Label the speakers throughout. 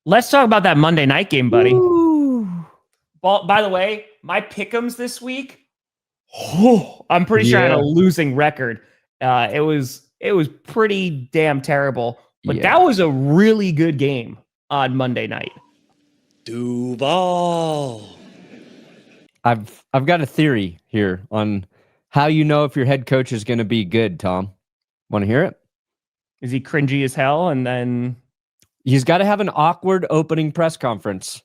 Speaker 1: Let's talk about that Monday night game, buddy.
Speaker 2: Ooh.
Speaker 1: Well, by the way, my pick'ems this week, I'm pretty sure I had a losing record. It was pretty damn terrible, but that was a really good game on Monday night.
Speaker 3: Duval.
Speaker 2: I've got a theory here on how you know if your head coach is going to be good, Tom. Want to hear it?
Speaker 1: Is he cringy as hell? And then
Speaker 2: he's got to have an awkward opening press conference.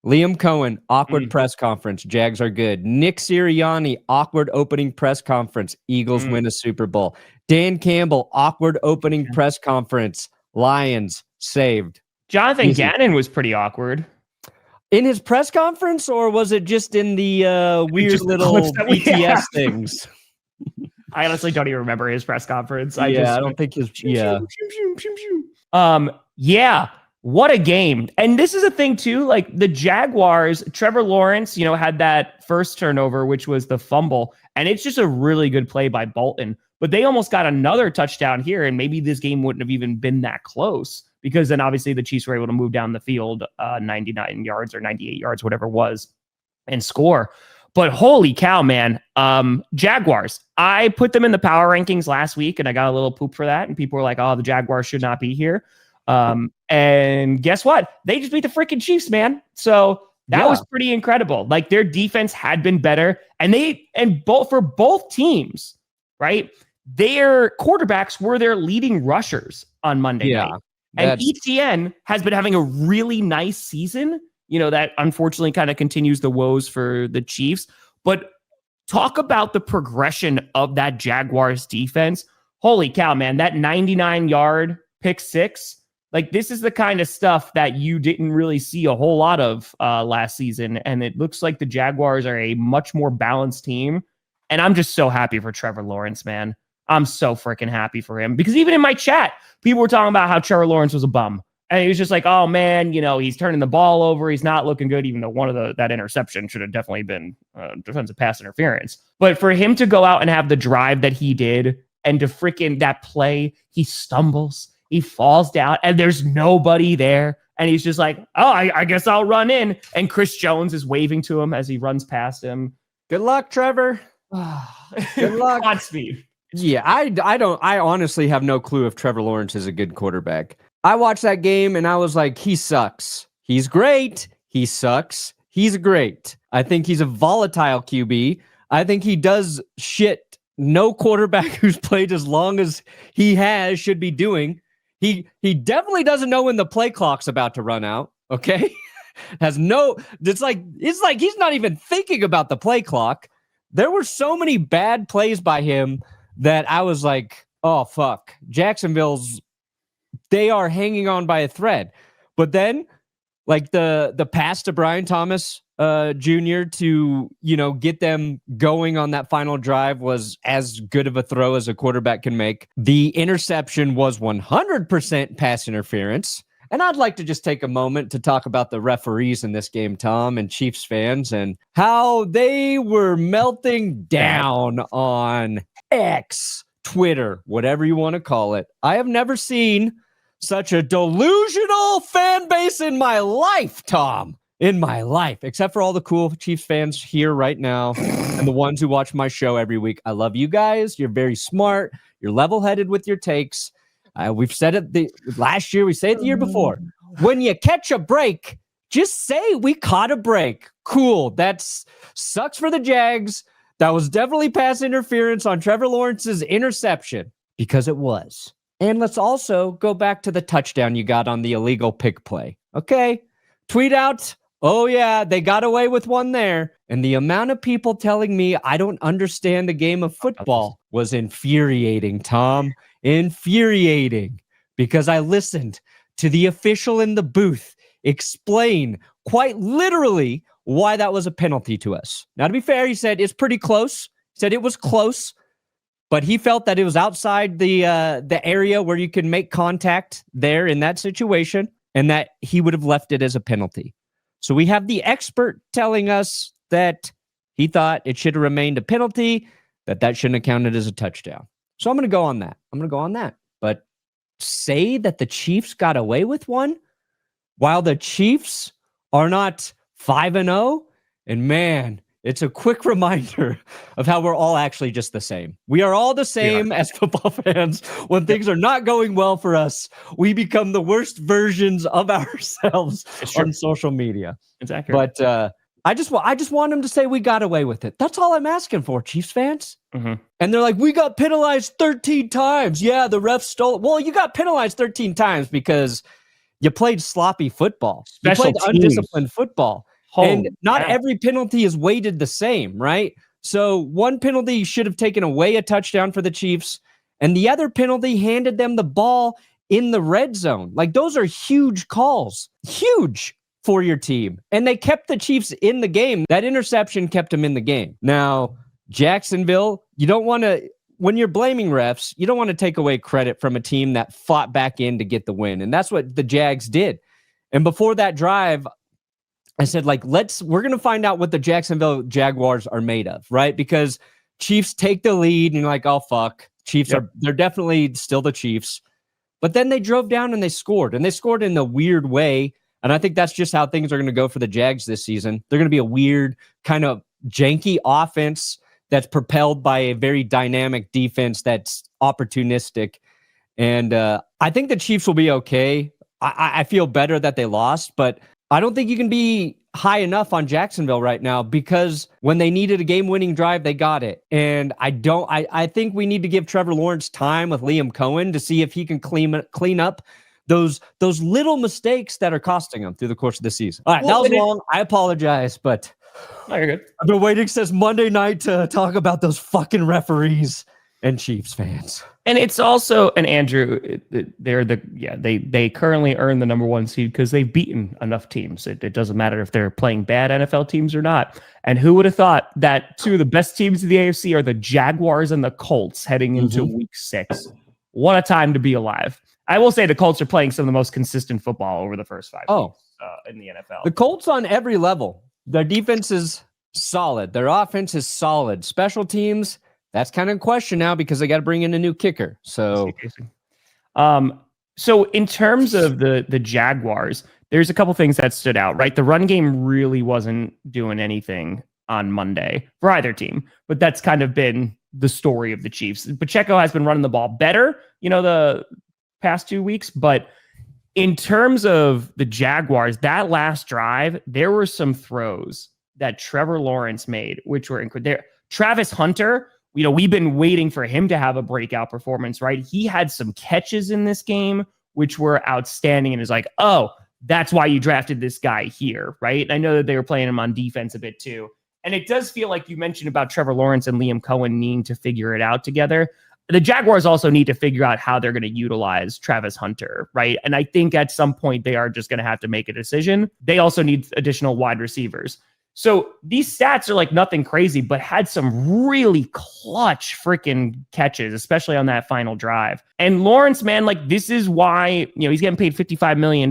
Speaker 2: Liam Cohen, awkward press conference. Jags are good. Nick Sirianni, awkward opening press conference. Eagles win a Super Bowl. Dan Campbell, awkward opening press conference. Lions saved.
Speaker 1: Jonathan Gannon was pretty awkward.
Speaker 2: In his press conference, or was it just in the weird little BTS things?
Speaker 1: I honestly don't even remember his press conference. I
Speaker 2: don't think his.
Speaker 1: What a game. And this is a thing too, like the Jaguars, Trevor Lawrence, had that first turnover, which was the fumble. And it's just a really good play by Bolton. But they almost got another touchdown here, and maybe this game wouldn't have even been that close, because then obviously the Chiefs were able to move down the field 99 yards or 98 yards, whatever it was, and score. But holy cow, man. Jaguars. I put them in the power rankings last week, and I got a little poop for that. And people were like, oh, the Jaguars should not be here. And guess what? They just beat the freaking Chiefs, man. So that was pretty incredible. Like, their defense had been better, and for both teams, right? Their quarterbacks were their leading rushers on Monday night. And ETN has been having a really nice season. That unfortunately kind of continues the woes for the Chiefs. But talk about the progression of that Jaguars defense. Holy cow, man. That 99-yard pick six. Like, this is the kind of stuff that you didn't really see a whole lot of last season. And it looks like the Jaguars are a much more balanced team. And I'm just so happy for Trevor Lawrence, man. I'm so freaking happy for him, because even in my chat, people were talking about how Trevor Lawrence was a bum. And he was just like, oh, man, he's turning the ball over. He's not looking good, even though one of that interception should have definitely been defensive pass interference. But for him to go out and have the drive that he did, and to freaking that play, he stumbles, he falls down, and there's nobody there. And he's just like, oh, I guess I'll run in. And Chris Jones is waving to him as he runs past him.
Speaker 2: Good luck, Trevor. Good luck.
Speaker 1: Godspeed.
Speaker 2: Yeah, I honestly have no clue if Trevor Lawrence is a good quarterback. I watched that game and I was like, he sucks. He's great. He sucks. He's great. I think he's a volatile QB. I think he does shit no quarterback who's played as long as he has should be doing. He definitely doesn't know when the play clock's about to run out. Okay. It's like he's not even thinking about the play clock. There were so many bad plays by him that I was like, oh, fuck. They are hanging on by a thread. But then, like, the pass to Brian Thomas Jr. to, get them going on that final drive was as good of a throw as a quarterback can make. The interception was 100% pass interference. And I'd like to just take a moment to talk about the referees in this game, Tom, and Chiefs fans, and how they were melting down on X, Twitter, whatever you want to call it. I have never seen such a delusional fan base in my life, Tom. In my life, except for all the cool Chiefs fans here right now and the ones who watch my show every week. I love you guys. You're very smart. You're level-headed with your takes. We've said it last year. We say it the year before. When you catch a break, just say we caught a break. Cool. That sucks for the Jags. That was definitely pass interference on Trevor Lawrence's interception, because it was. And let's also go back to the touchdown you got on the illegal pick play. Okay? Tweet out, oh yeah, they got away with one there. And the amount of people telling me I don't understand the game of football was infuriating, Tom. Infuriating. Because I listened to the official in the booth explain quite literally why that was a penalty to us. Now, to be fair, he said it's pretty close. He said it was close, but he felt that it was outside the area where you can make contact there in that situation, and that he would have left it as a penalty. So we have the expert telling us that he thought it should have remained a penalty, that shouldn't have counted as a touchdown. So I'm going to go on that. But say that the Chiefs got away with one? while the Chiefs are not 5-0. And man, it's a quick reminder of how we're all actually just the same. We are all the same as football fans. When things are not going well for us, we become the worst versions of ourselves on social media.
Speaker 1: It's accurate.
Speaker 2: But I just want them to say we got away with it. That's all I'm asking for, Chiefs fans.
Speaker 1: Mm-hmm.
Speaker 2: And they're like, we got penalized 13 times. Yeah, the ref stole it. Well, you got penalized 13 times because you played sloppy football. You played undisciplined football. And not every penalty is weighted the same, right? So one penalty should have taken away a touchdown for the Chiefs, and the other penalty handed them the ball in the red zone. Like, those are huge calls. Huge for your team. And they kept the Chiefs in the game. That interception kept them in the game. Now, Jacksonville, you don't want to, when you're blaming refs, you don't want to take away credit from a team that fought back in to get the win. And that's what the Jags did. And before that drive, I said, like, we're going to find out what the Jacksonville Jaguars are made of, right? Because Chiefs take the lead and you're like, oh, fuck. Chiefs they're definitely still the Chiefs. But then they drove down and they scored in a weird way. And I think that's just how things are going to go for the Jags this season. They're going to be a weird kind of janky offense that's propelled by a very dynamic defense that's opportunistic. And I think the Chiefs will be okay. I feel better that they lost, but I don't think you can be high enough on Jacksonville right now, because when they needed a game-winning drive, they got it. And I think we need to give Trevor Lawrence time with Liam Cohen to see if he can clean up those little mistakes that are costing him through the course of the season. All right, that was long. I apologize, but
Speaker 1: no, you're good.
Speaker 2: I've been waiting since Monday night to talk about those fucking referees and Chiefs fans.
Speaker 1: And it's also, and Andrew, they currently earn the number one seed because they've beaten enough teams. It doesn't matter if they're playing bad NFL teams or not. And who would have thought that two of the best teams in the AFC are the Jaguars and the Colts heading into week 6? What a time to be alive. I will say the Colts are playing some of the most consistent football over the first 5 weeks in the NFL.
Speaker 2: The Colts on every level. Their defense is solid. Their offense is solid. Special teams, that's kind of a question now because they got to bring in a new kicker. So
Speaker 1: in terms of the Jaguars, there's a couple things that stood out, right? The run game really wasn't doing anything on Monday for either team, but that's kind of been the story of the Chiefs. Pacheco has been running the ball better, the past 2 weeks, but in terms of the Jaguars, that last drive, there were some throws that Trevor Lawrence made, which were incredible. Travis Hunter, we've been waiting for him to have a breakout performance, right? He had some catches in this game, which were outstanding, and is like, oh, that's why you drafted this guy here, right? And I know that they were playing him on defense a bit too. And it does feel like you mentioned about Trevor Lawrence and Liam Cohen needing to figure it out together. The Jaguars also need to figure out how they're going to utilize Travis Hunter, right? And I think at some point they are just going to have to make a decision. They also need additional wide receivers. So these stats are like nothing crazy, but had some really clutch freaking catches, especially on that final drive. And Lawrence, man, like, this is why, he's getting paid $55 million.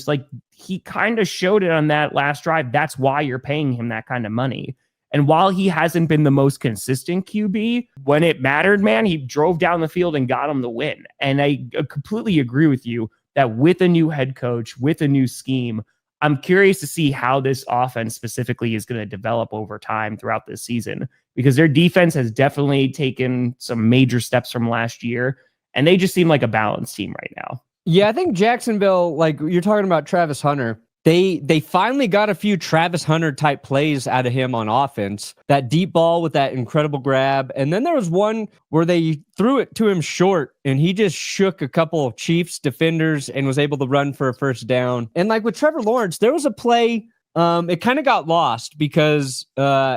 Speaker 1: Like, he kind of showed it on that last drive. That's why you're paying him that kind of money. And while he hasn't been the most consistent QB, when it mattered, man, he drove down the field and got him the win. And I completely agree with you that with a new head coach, with a new scheme, I'm curious to see how this offense specifically is going to develop over time throughout this season, because their defense has definitely taken some major steps from last year, and they just seem like a balanced team right now.
Speaker 2: Yeah, I think Jacksonville, like you're talking about Travis Hunter, they finally got a few Travis Hunter type plays out of him on offense. That deep ball with that incredible grab. And then there was one where they threw it to him short and he just shook a couple of Chiefs defenders and was able to run for a first down. And like with Trevor Lawrence, there was a play, it kind of got lost because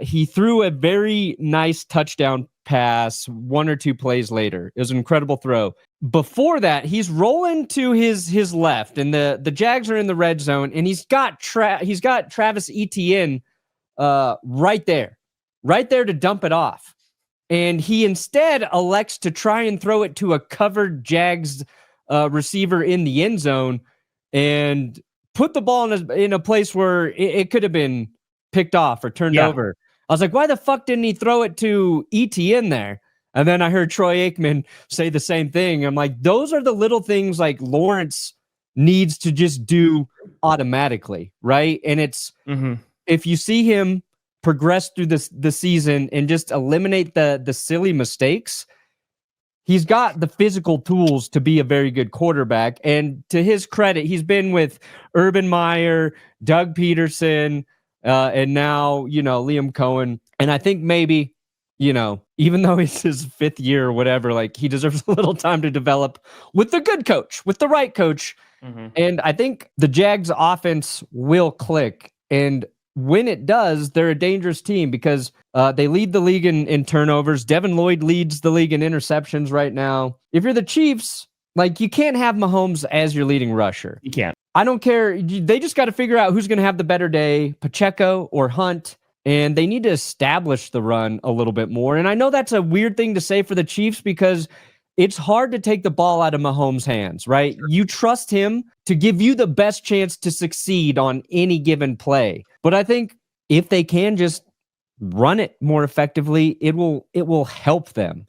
Speaker 2: he threw a very nice touchdown pass 1 or 2 plays later. It was an incredible throw. Before that, he's rolling to his left, and the Jags are in the red zone, and he's got Travis Etienne right there to dump it off. And he instead elects to try and throw it to a covered Jags receiver in the end zone and put the ball in a place where it could have been picked off or turned over. I was like, why the fuck didn't he throw it to Etienne there? And then I heard Troy Aikman say the same thing. I'm like, those are the little things like Lawrence needs to just do automatically, right? And it's if you see him progress through the season and just eliminate the silly mistakes, he's got the physical tools to be a very good quarterback. And to his credit, he's been with Urban Meyer, Doug Peterson, and now, Liam Cohen. And I think maybe, even though it's his 5th year or whatever, like he deserves a little time to develop with the good coach, with the right coach. And I think the Jags offense will click. And when it does, they're a dangerous team because they lead the league in turnovers. Devin Lloyd leads the league in interceptions right now. If you're the Chiefs, like, you can't have Mahomes as your leading rusher.
Speaker 1: You can't.
Speaker 2: I don't care. They just got to figure out who's going to have the better day, Pacheco or Hunt. And they need to establish the run a little bit more. And I know that's a weird thing to say for the Chiefs because it's hard to take the ball out of Mahomes' hands, right? You trust him to give you the best chance to succeed on any given play. But I think if they can just run it more effectively, it will help them.